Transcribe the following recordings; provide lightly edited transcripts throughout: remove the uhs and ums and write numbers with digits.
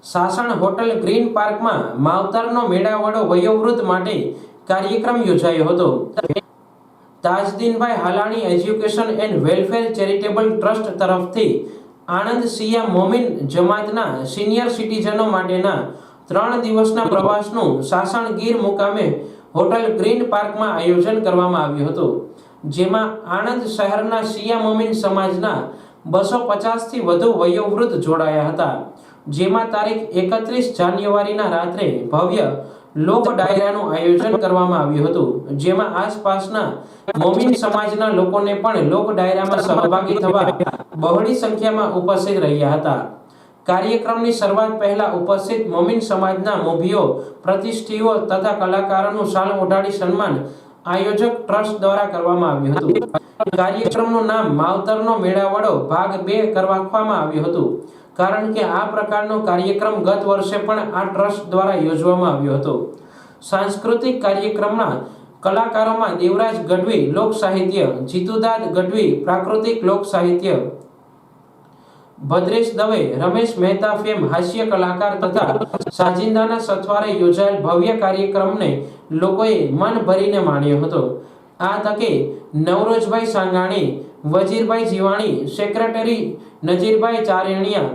Sasan hotel green પાર્કમાં માવતરનો મેળાવડો વયોવૃદ્ધ માટે કાર્યક્રમ યોજાયો હતો। Tajdinbhai Halani education and welfare charitable trust તરફથી આણંદ શિયા મોમીન જમાતના સિનિયર સિટીઝનો માટેના 3 દિવસના પ્રવાસનું સાસણ ગીર મુકામે હોટલ ગ્રીન પાર્કમાં આયોજન કરવામાં આવ્યું હતું, જેમાં આણંદ શહેરના શિયા મોમીન સમાજના 250 થી વધુ વયોવૃદ્ધ જોડાયા હતા, જેમાં તારીખ 31 જાન્યુઆરીના રાત્રે ભવ્ય લોક ડાયરાનું આયોજન કરવામાં આવ્યું હતું, જેમાં આસપાસના મોમીન સમાજના લોકોને પણ લોક ડાયરામાં સહભાગી થવા બહોળી સંખ્યામાં ઉપસ્થિત રહ્યા હતા। કાર્યક્રમની શરૂઆત પહેલા ઉપસ્થિત મોમીન સમાજના મોભીઓ, પ્રતિષ્ઠીઓ તથા કલાકારોનું શાલ ઓઢાડી સન્માન આયોજક ટ્રસ્ટ દ્વારા કરવામાં આવ્યું હતું। કાર્યક્રમનું નામ માવતરનો મેળાવડો ભાગ 2 રાખવામાં આવ્યું હતું, કારણ કે આ પ્રકારનો કાર્યક્રમ ગત વર્ષે પણ આ ટ્રસ્ટ દ્વારા યોજવામાં આવ્યો હતો। સાંસ્કૃતિક કાર્યક્રમના કલાકારોમાં દેવરાજ ગઢવી લોક સાહિત્ય, જીતુદાદ ગઢવી પ્રાકૃતિક લોક સાહિત્ય, ભદ્રેશ દવે, રમેશ મહેતા ફેમ હાસ્ય કલાકાર તથા સાજિંદાના સથવારે યોજાયેલ ભવ્ય કાર્યક્રમને લોકોએ મન ભરીને માણ્યો હતો। આ તકે નવરોજભાઈ સાંગાણી, વજીરભાઈ જીવાણી, સેક્રેટરી નજીરભાઈ ચારેણિયા,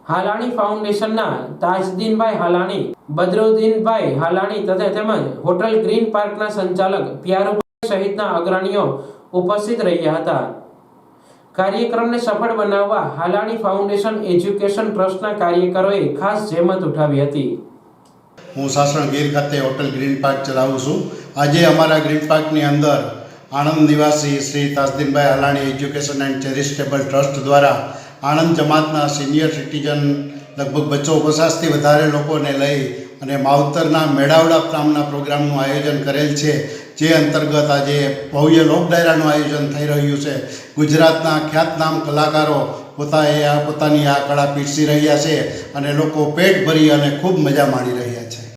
હાલાણી ફાઉન્ડેશનના તાજદીનભાઈ હાલાણી, બદરુદ્દીનભાઈ હાલાણી તથા તેમજ હોટલ ગ્રીન પાર્કના સંચાલક પ્યારુભાઈ સહિતના અગ્રણીઓ ઉપસ્થિત રહ્યા હતા। કાર્યક્રમને સફળ બનાવવા હાલાણી ફાઉન્ડેશન એજ્યુકેશન ટ્રસ્ટના કાર્યકરોએ ખાસ જહેમત ઉઠાવી હતી। હું સાસણ ગીર ખાતે હોટલ ગ્રીન પાર્ક ચલાવું છું। આજે અમારા ગ્રીન પાર્કની અંદર આણંદ નિવાસી Shri Tajdinbhai Halani education and charitable trust દ્વારા આણંદ જમાતના સિનિયર સિટીઝન લગભગ 250થી વધારે લોકોને લઈ અને માવતરના મેળાવડા નામના પ્રોગ્રામનું આયોજન કરેલ છે, જે અંતર્ગત આજે ભવ્ય લોક ડાયરાનું આયોજન થઈ રહ્યું છે। ગુજરાતના ખ્યાતનામ કલાકારો પોતાની આ કળા પીરસી રહ્યા છે અને લોકો પેટ ભરી અને ખૂબ મજા માણી રહ્યા છે।